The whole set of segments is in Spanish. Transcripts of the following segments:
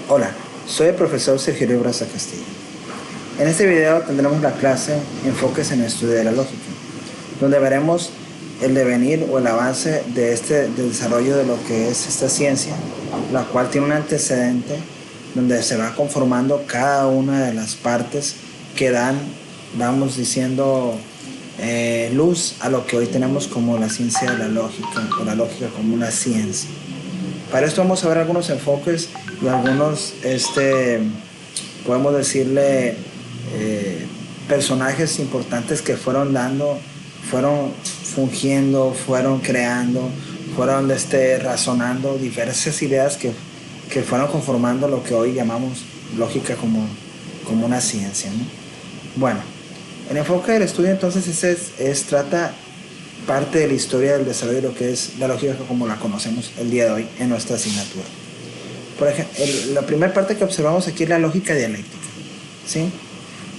Hola, soy el profesor Sergio Braza Castillo. En este video tendremos la clase Enfoques en el estudio de la lógica, donde veremos el devenir o el avance del desarrollo de lo que es esta ciencia, la cual tiene un antecedente donde se va conformando cada una de las partes que dan, vamos diciendo, luz a lo que hoy tenemos como la ciencia de la lógica, o la lógica como una ciencia. Para esto vamos a ver algunos enfoques y algunos, podemos decirle, personajes importantes que fueron fungiendo, fueron creando, fueron razonando diversas ideas que fueron conformando lo que hoy llamamos lógica como una ciencia, ¿no? Bueno, el enfoque del estudio entonces trata parte de la historia del desarrollo de lo que es la lógica como la conocemos el día de hoy en nuestra asignatura. Por ejemplo, la primera parte que observamos aquí es la lógica dialéctica, ¿sí?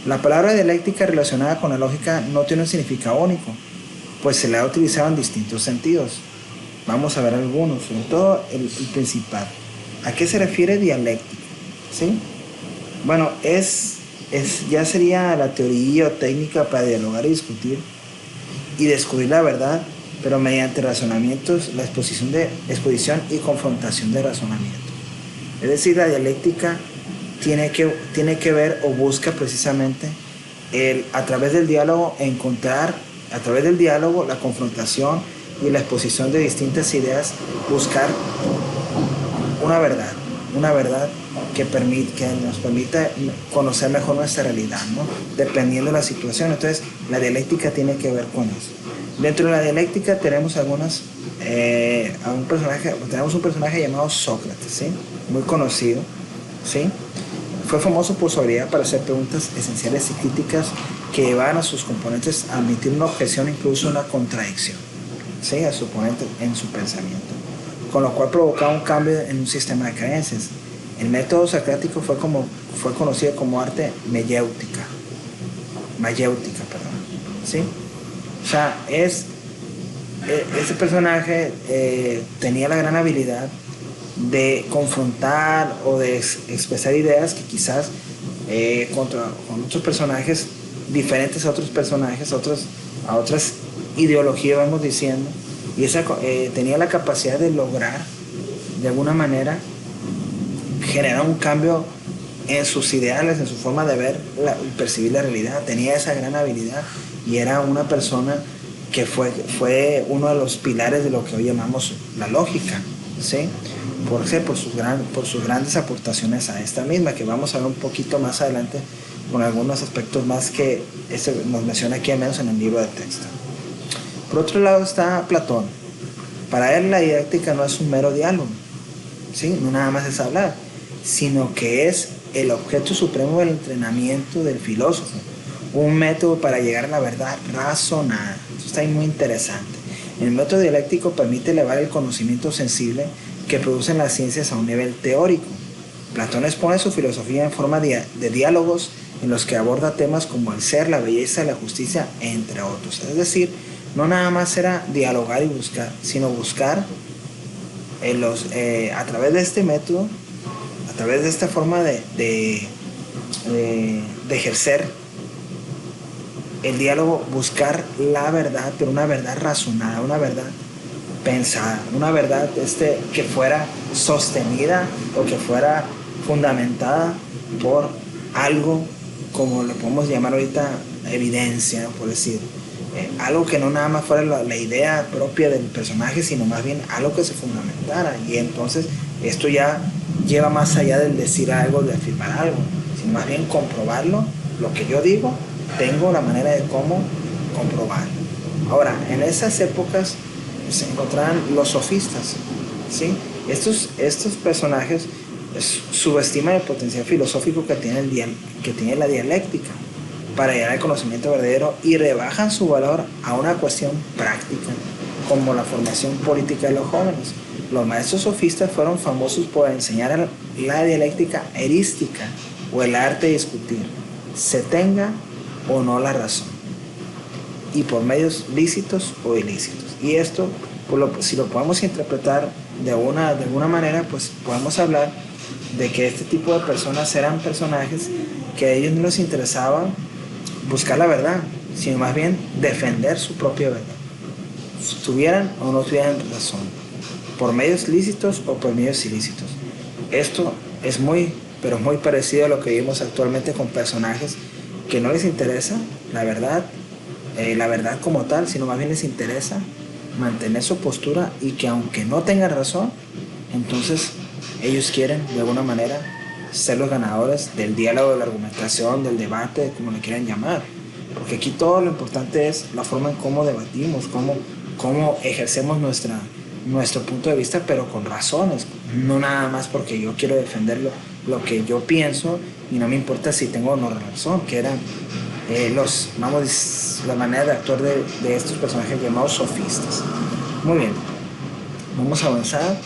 La palabra dialéctica relacionada con la lógica no tiene un significado único, pues se la ha utilizado en distintos sentidos. Vamos a ver algunos, sobre todo el principal. ¿A qué se refiere dialéctica? ¿Sí? Bueno, ya sería la teoría o técnica para dialogar y discutir y descubrir la verdad, pero mediante razonamientos, la exposición y confrontación de razonamiento. Es decir, la dialéctica tiene que ver o busca precisamente a través del diálogo encontrar, a través del diálogo, la confrontación y la exposición de distintas ideas, buscar una verdad que nos permita conocer mejor nuestra realidad, ¿no? Dependiendo de la situación. Entonces, la dialéctica tiene que ver con eso. Dentro de la dialéctica tenemos tenemos un personaje llamado Sócrates, ¿sí? Muy conocido, ¿sí? Fue famoso por su habilidad para hacer preguntas esenciales y críticas que llevaban a sus componentes a admitir una objeción, incluso una contradicción, ¿sí? A su oponente en su pensamiento, con lo cual provocaba un cambio en un sistema de creencias. El método socrático fue conocido como arte mayéutica, ¿sí? O sea, ese personaje tenía la gran habilidad de confrontar o de expresar ideas que quizás con otros personajes diferentes a otros personajes, a otras ideologías, vamos diciendo, y tenía la capacidad de lograr de alguna manera generar un cambio en sus ideales, en su forma de ver y percibir la realidad. Tenía esa gran habilidad y era una persona que fue uno de los pilares de lo que hoy llamamos la lógica, ¿sí? Por sus grandes aportaciones a esta misma, que vamos a ver un poquito más adelante con algunos aspectos más que nos menciona aquí al menos en el libro de texto. Por otro lado está Platón. Para él la didáctica no es un mero diálogo, ¿sí? No nada más es hablar, sino que es el objeto supremo del entrenamiento del filósofo, un método para llegar a la verdad razonada. Esto está muy interesante. El método dialéctico permite elevar el conocimiento sensible que producen las ciencias a un nivel teórico. Platón expone su filosofía en forma de diálogos en los que aborda temas como el ser, la belleza, la justicia, entre otros. Es decir, no nada más era dialogar y buscar, sino buscar a través de este método, a través de esta forma de ejercer el diálogo, buscar la verdad, pero una verdad razonada, una verdad pensada, una verdad que fuera sostenida o que fuera fundamentada por algo, como le podemos llamar ahorita evidencia, por decir, algo que no nada más fuera la idea propia del personaje, sino más bien algo que se fundamentara. Y entonces esto ya lleva más allá del decir algo, de afirmar algo, sino más bien comprobarlo. Lo que yo digo, tengo la manera de cómo comprobarlo. Ahora, en esas épocas se encontraban los sofistas, ¿sí? Estos personajes subestiman el potencial filosófico que tiene la dialéctica para llegar al conocimiento verdadero y rebajan su valor a una cuestión práctica, como la formación política de los jóvenes. Los maestros sofistas fueron famosos por enseñar la dialéctica erística, o el arte de discutir, se tenga o no la razón, y por medios lícitos o ilícitos. Y esto, si lo podemos interpretar de alguna manera, pues podemos hablar de que este tipo de personas eran personajes que a ellos no les interesaba buscar la verdad, sino más bien defender su propia verdad, tuvieran o no tuvieran razón, por medios lícitos o por medios ilícitos. Esto es muy, pero muy parecido a lo que vivimos actualmente con personajes que no les interesa la verdad como tal, sino más bien les interesa mantener su postura y que aunque no tengan razón, entonces ellos quieren de alguna manera ser los ganadores del diálogo, de la argumentación, del debate, como le quieran llamar. Porque aquí todo lo importante es la forma en cómo debatimos, cómo ejercemos nuestro punto de vista, pero con razones, no nada más porque yo quiero defender lo que yo pienso y no me importa si tengo o no razón, que eran la manera de actuar de estos personajes llamados sofistas. Muy bien, vamos a avanzar.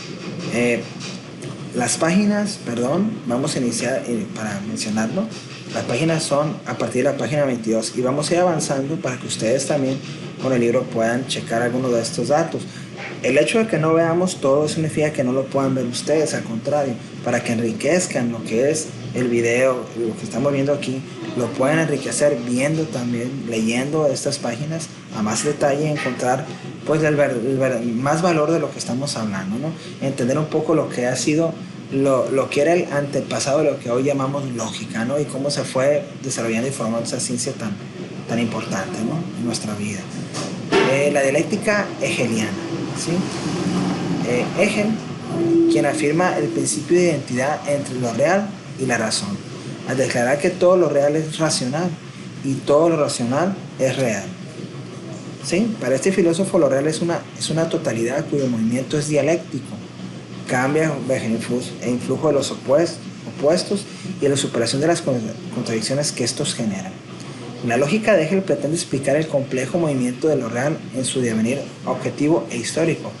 Las páginas, vamos a iniciar para mencionarlo. Las páginas son a partir de la página 22 y vamos a ir avanzando para que ustedes también con el libro puedan checar algunos de estos datos. El hecho de que no veamos todo significa que no lo puedan ver ustedes, al contrario, para que enriquezcan lo que es el video, lo que estamos viendo aquí, lo pueden enriquecer viendo también, leyendo estas páginas a más detalle, encontrar pues más valor de lo que estamos hablando, ¿no? Entender un poco lo que ha sido, lo que era el antepasado de lo que hoy llamamos lógica, ¿no? Y cómo se fue desarrollando y formando esa ciencia tan importante, ¿no? En nuestra vida. La dialéctica hegeliana, ¿sí? Hegel, quien afirma el principio de identidad entre lo real y la razón, al declarar que todo lo real es racional y todo lo racional es real. ¿Sí? Para este filósofo lo real es una totalidad cuyo movimiento es dialéctico, cambia bajo el influjo de los opuestos y de la superación de las contradicciones que estos generan. La lógica de Hegel pretende explicar el complejo movimiento de lo real en su devenir objetivo e histórico,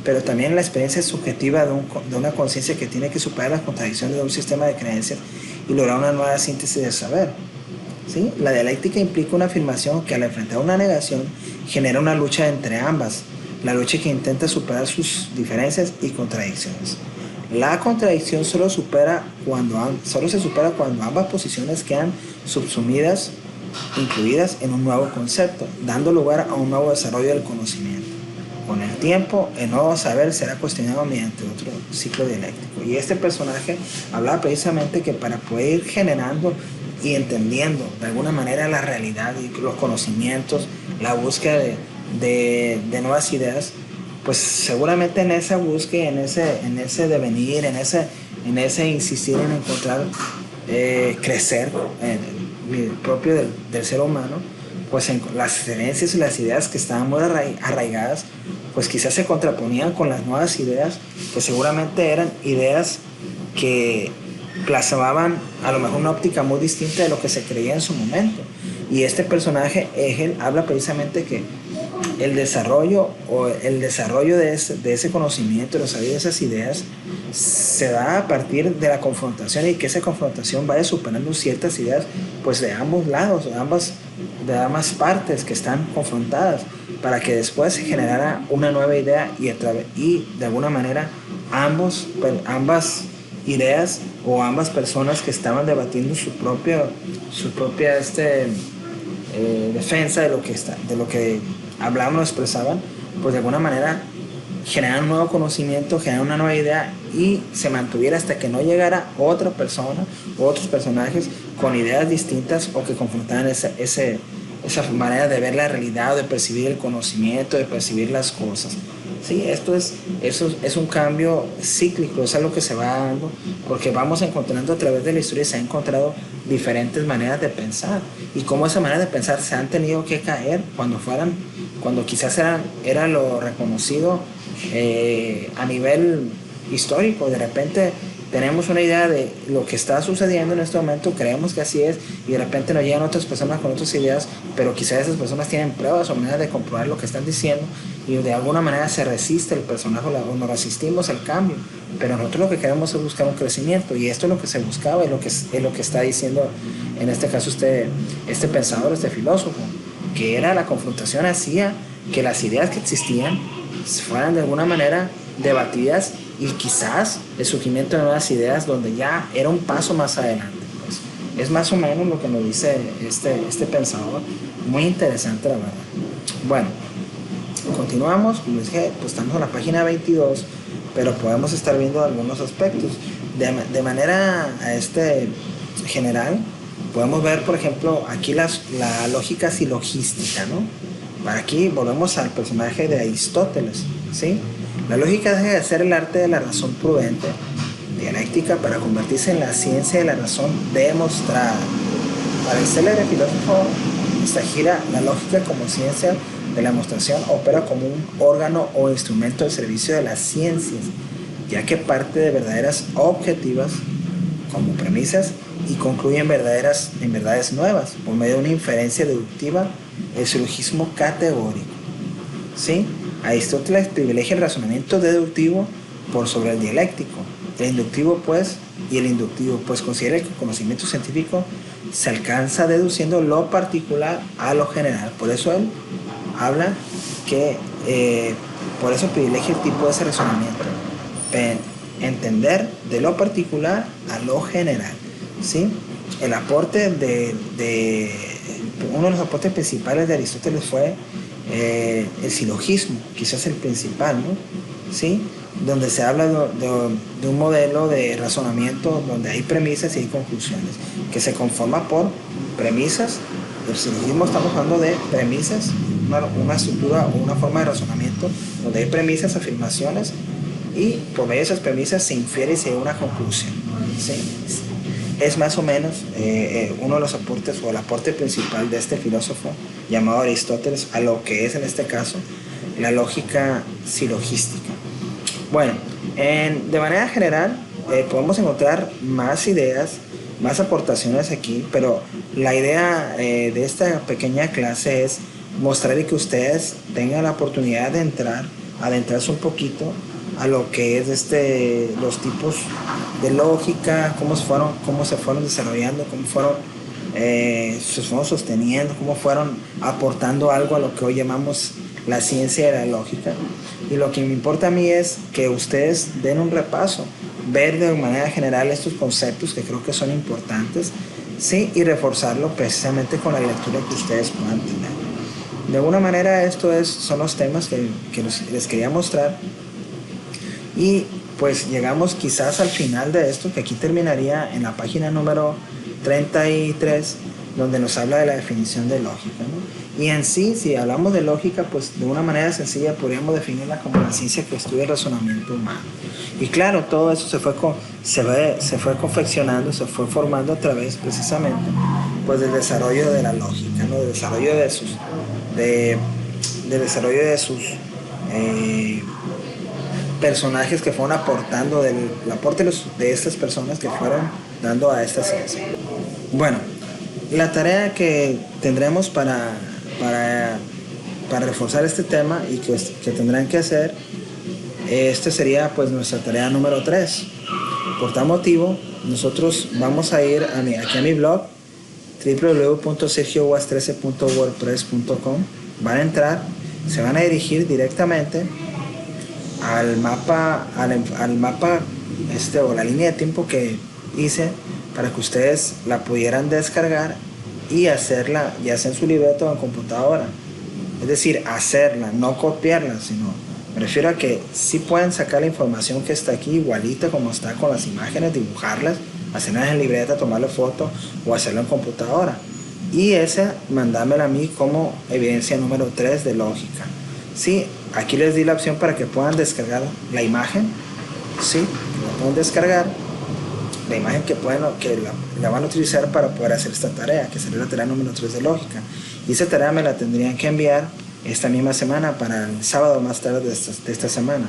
pero también la experiencia subjetiva de una conciencia que tiene que superar las contradicciones de un sistema de creencias y lograr una nueva síntesis del saber. ¿Sí? La dialéctica implica una afirmación que al enfrentar una negación genera una lucha entre ambas, la lucha que intenta superar sus diferencias y contradicciones. La contradicción solo se supera cuando ambas posiciones quedan subsumidas, incluidas en un nuevo concepto, dando lugar a un nuevo desarrollo del conocimiento. Con el tiempo, el nuevo saber será cuestionado mediante otro ciclo dialéctico. Y este personaje hablaba precisamente que para poder ir generando y entendiendo de alguna manera la realidad y los conocimientos, la búsqueda de nuevas ideas, pues seguramente en esa búsqueda, en ese devenir, en ese insistir en encontrar, crecer, propio del ser humano, pues las creencias y las ideas que estaban muy arraigadas, pues quizás se contraponían con las nuevas ideas, que seguramente eran ideas que plasmaban a lo mejor una óptica muy distinta de lo que se creía en su momento. Y este personaje, Hegel, habla precisamente que el desarrollo de ese conocimiento, el desarrollo de esas ideas, se da a partir de la confrontación y que esa confrontación vaya superando ciertas ideas pues de ambos lados, de ambas partes que están confrontadas, para que después se generara una nueva idea y de alguna manera ambas ideas o ambas personas que estaban debatiendo su propia defensa de lo que hablaban o expresaban, pues de alguna manera generar un nuevo conocimiento, generar una nueva idea y se mantuviera hasta que no llegara otra persona o otros personajes con ideas distintas o que confrontaran esa manera de ver la realidad, de percibir el conocimiento, de percibir las cosas. Sí, eso es un cambio cíclico, es algo que se va dando porque vamos encontrando a través de la historia, se han encontrado diferentes maneras de pensar y cómo esa manera de pensar se han tenido que caer cuando quizás era lo reconocido a nivel histórico. De repente tenemos una idea de lo que está sucediendo en este momento, creemos que así es y de repente nos llegan otras personas con otras ideas, pero quizás esas personas tienen pruebas o maneras de comprobar lo que están diciendo y de alguna manera se resiste el personaje o nos resistimos al cambio, pero nosotros lo que queremos es buscar un crecimiento y esto es lo que se buscaba y es lo que está diciendo en este caso este pensador, este filósofo, que era la confrontación hacía que las ideas que existían fueran de alguna manera debatidas y quizás el surgimiento de nuevas ideas donde ya era un paso más adelante. Pues. Es más o menos lo que nos dice este pensador, muy interesante la verdad. Bueno, continuamos, como les dije, pues estamos en la página 22, pero podemos estar viendo algunos aspectos. De manera general, podemos ver, por ejemplo, aquí la lógica silogística, ¿no? Para aquí volvemos al personaje de Aristóteles, ¿sí? La lógica deja de ser el arte de la razón prudente, dialéctica, para convertirse en la ciencia de la razón demostrada. Para el célebre filósofo Gira, la lógica como ciencia de la demostración opera como un órgano o instrumento al servicio de las ciencias, ya que parte de verdaderas objetivas como premisas y concluye en verdades nuevas por medio de una inferencia deductiva, el silogismo categórico. ¿Sí? Aristóteles privilegia el razonamiento deductivo por sobre el dialéctico. El inductivo, pues, considera que el conocimiento científico se alcanza deduciendo lo particular a lo general. Por eso él habla que, por eso privilegia el tipo de ese razonamiento. Entender de lo particular a lo general. ¿Sí? El aporte uno de los aportes principales de Aristóteles fue el silogismo, quizás el principal, ¿no? ¿Sí? Donde se habla de un modelo de razonamiento donde hay premisas y hay conclusiones, que se conforma por premisas. El silogismo, estamos hablando de premisas, una estructura o una forma de razonamiento donde hay premisas, afirmaciones, y por medio de esas premisas se infiere y se da una conclusión. ¿Sí? Es más o menos uno de los aportes o el aporte principal de este filósofo llamado Aristóteles a lo que es en este caso la lógica silogística. Bueno, de manera general podemos encontrar más ideas, más aportaciones aquí, pero la idea de esta pequeña clase es mostrar que ustedes tengan la oportunidad de adentrarse un poquito a lo que es los tipos de lógica, cómo se fueron desarrollando, se fueron sosteniendo, cómo fueron aportando algo a lo que hoy llamamos la ciencia de la lógica. Y lo que me importa a mí es que ustedes den un repaso, ver de manera general estos conceptos que creo que son importantes, ¿sí? Y reforzarlo precisamente con la lectura que ustedes puedan tener. De alguna manera son los temas que les quería mostrar. Y pues llegamos quizás al final de esto, que aquí terminaría en la página número 33, donde nos habla de la definición de lógica, ¿no? Y en sí, si hablamos de lógica, pues de una manera sencilla podríamos definirla como la ciencia que estudia el razonamiento humano. Y claro, todo eso se fue confeccionando, se fue formando a través precisamente pues del desarrollo de la lógica, ¿no? Del desarrollo de sus personajes que fueron aportando, del aporte de estas personas que fueron dando a esta ciencia. Bueno, la tarea que tendremos para reforzar este tema y que tendrán que hacer, sería pues nuestra tarea número 3. Por tal motivo, nosotros vamos a ir aquí a mi blog www.sergiowas13.wordpress.com. Van a entrar, se van a dirigir directamente al mapa o la línea de tiempo que hice para que ustedes la pudieran descargar y hacerla ya sea en su libreta o en computadora. Es decir, hacerla, no copiarla, sino me refiero a que sí pueden sacar la información que está aquí igualita como está con las imágenes, dibujarlas, hacerlas en libreta, tomarle foto o hacerlo en computadora. Y mandármela a mí como evidencia número 3 de lógica. Sí, aquí les di la opción para que puedan descargar la imagen, sí, la pueden descargar, la imagen que la van a utilizar para poder hacer esta tarea, que sería la tarea número 3 de lógica. Y esa tarea me la tendrían que enviar esta misma semana, para el sábado más tarde de esta semana.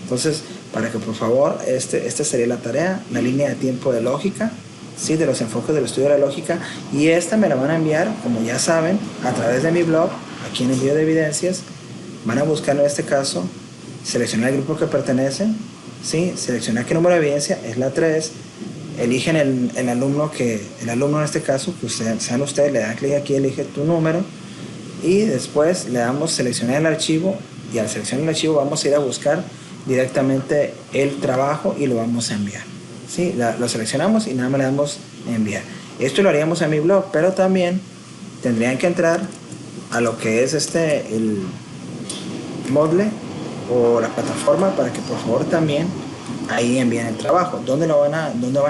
Entonces, para que por favor, esta sería la tarea, la línea de tiempo de lógica, sí, de los enfoques del estudio de la lógica, y esta me la van a enviar, como ya saben, a través de mi blog, aquí en Envío de Evidencias. Van a buscar en este caso, seleccionar el grupo que pertenece, ¿sí? Seleccionar qué número de evidencia, es la 3, eligen el alumno en este caso, que sean ustedes, le dan clic aquí, elige tu número, y después le damos seleccionar el archivo, y al seleccionar el archivo vamos a ir a buscar directamente el trabajo y lo vamos a enviar. ¿Sí? Lo seleccionamos y nada más le damos enviar. Esto lo haríamos en mi blog, pero también tendrían que entrar a lo que es el Moodle o la plataforma para que por favor también ahí envíen el trabajo. ¿Dónde van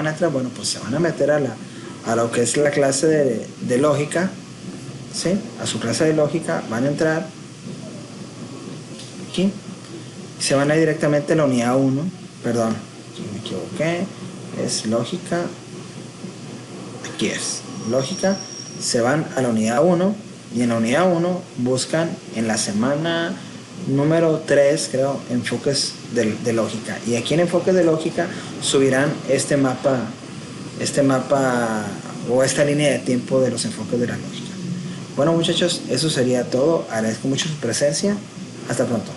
a entrar? Bueno, pues se van a meter a lo que es la clase de lógica, ¿sí? A su clase de lógica van a entrar aquí, se van a ir directamente a la unidad 1, perdón, me equivoqué, es lógica, aquí es, lógica, se van a la unidad 1 y en la unidad 1 buscan en la semana número 3, creo, enfoques de lógica. Y aquí en enfoques de lógica subirán este mapa o esta línea de tiempo de los enfoques de la lógica. Bueno muchachos, eso sería todo. Agradezco mucho su presencia. Hasta pronto.